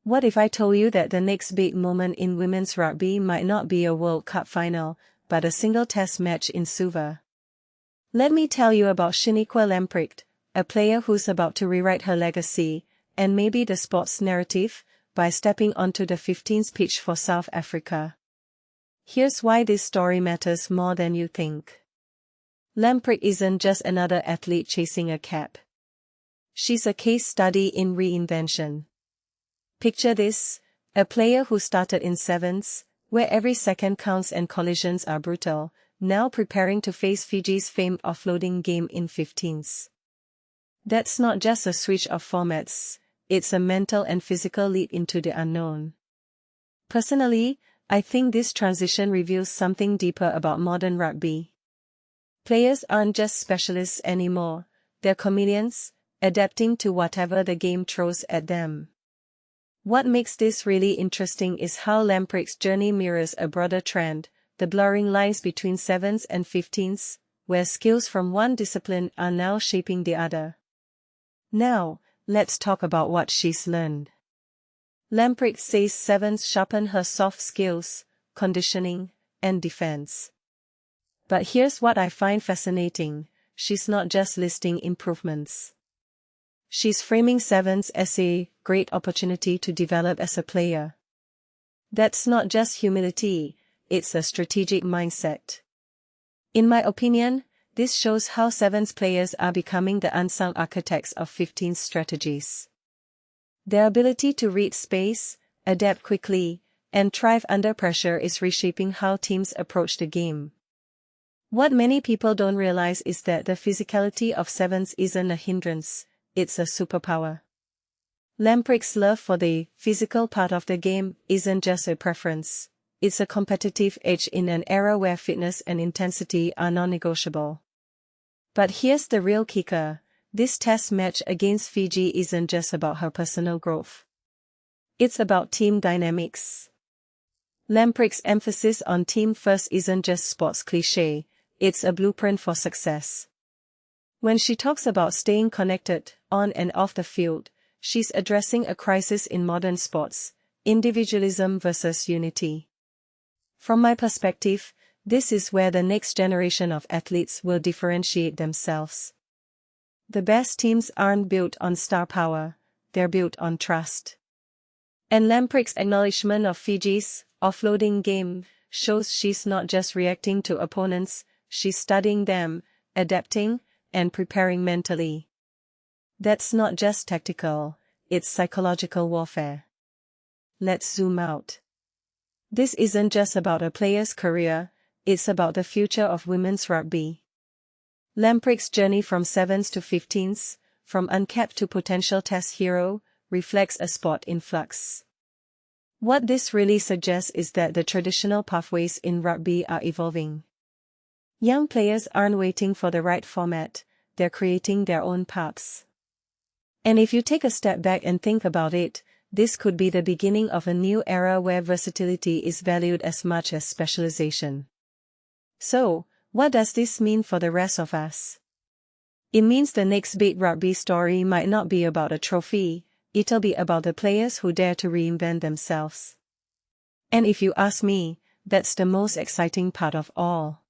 What if I told you that the next big moment in women's rugby might not be a World Cup final, but a single test match in Suva? Let me tell you about Shiniqwa Lamprecht, a player who's about to rewrite her legacy, and maybe the sport's narrative, by stepping onto the 15th pitch for South Africa. Here's why this story matters more than you think. Lamprecht isn't just another athlete chasing a cap. She's a case study in reinvention. Picture this, a player who started in sevens, where every second counts and collisions are brutal, now preparing to face Fiji's famed offloading game in 15s. That's not just a switch of formats, it's a mental and physical leap into the unknown. Personally, I think this transition reveals something deeper about modern rugby. Players aren't just specialists anymore, they're chameleons, adapting to whatever the game throws at them. What makes this really interesting is how Lamprecht's journey mirrors a broader trend, the blurring lines between sevens and 15s, where skills from one discipline are now shaping the other. Now, let's talk about what she's learned. Lamprecht says sevens sharpen her soft skills, conditioning, and defense. But here's what I find fascinating, she's not just listing improvements. She's framing sevens as a great opportunity to develop as a player. That's not just humility, it's a strategic mindset. In my opinion, this shows how sevens players are becoming the unsung architects of 15 strategies. Their ability to read space, adapt quickly, and thrive under pressure is reshaping how teams approach the game. What many people don't realize is that the physicality of sevens isn't a hindrance, it's a superpower. Lamprecht's love for the physical part of the game isn't just a preference, it's a competitive edge in an era where fitness and intensity are non-negotiable. But here's the real kicker, this test match against Fiji isn't just about her personal growth. It's about team dynamics. Lamprecht's emphasis on team first isn't just sports cliché, it's a blueprint for success. When she talks about staying connected, on and off the field, she's addressing a crisis in modern sports, individualism versus unity. From my perspective, this is where the next generation of athletes will differentiate themselves. The best teams aren't built on star power, they're built on trust. And Lamprecht's acknowledgement of Fiji's offloading game shows she's not just reacting to opponents, she's studying them, adapting, and preparing mentally. That's not just tactical, it's psychological warfare. Let's zoom out. This isn't just about a player's career, it's about the future of women's rugby. Lamprecht's journey from sevens to 15s, from uncapped to potential test hero, reflects a sport in flux. What this really suggests is that the traditional pathways in rugby are evolving. Young players aren't waiting for the right format, they're creating their own paths. And if you take a step back and think about it, this could be the beginning of a new era where versatility is valued as much as specialization. So, what does this mean for the rest of us? It means the next big rugby story might not be about a trophy, it'll be about the players who dare to reinvent themselves. And if you ask me, that's the most exciting part of all.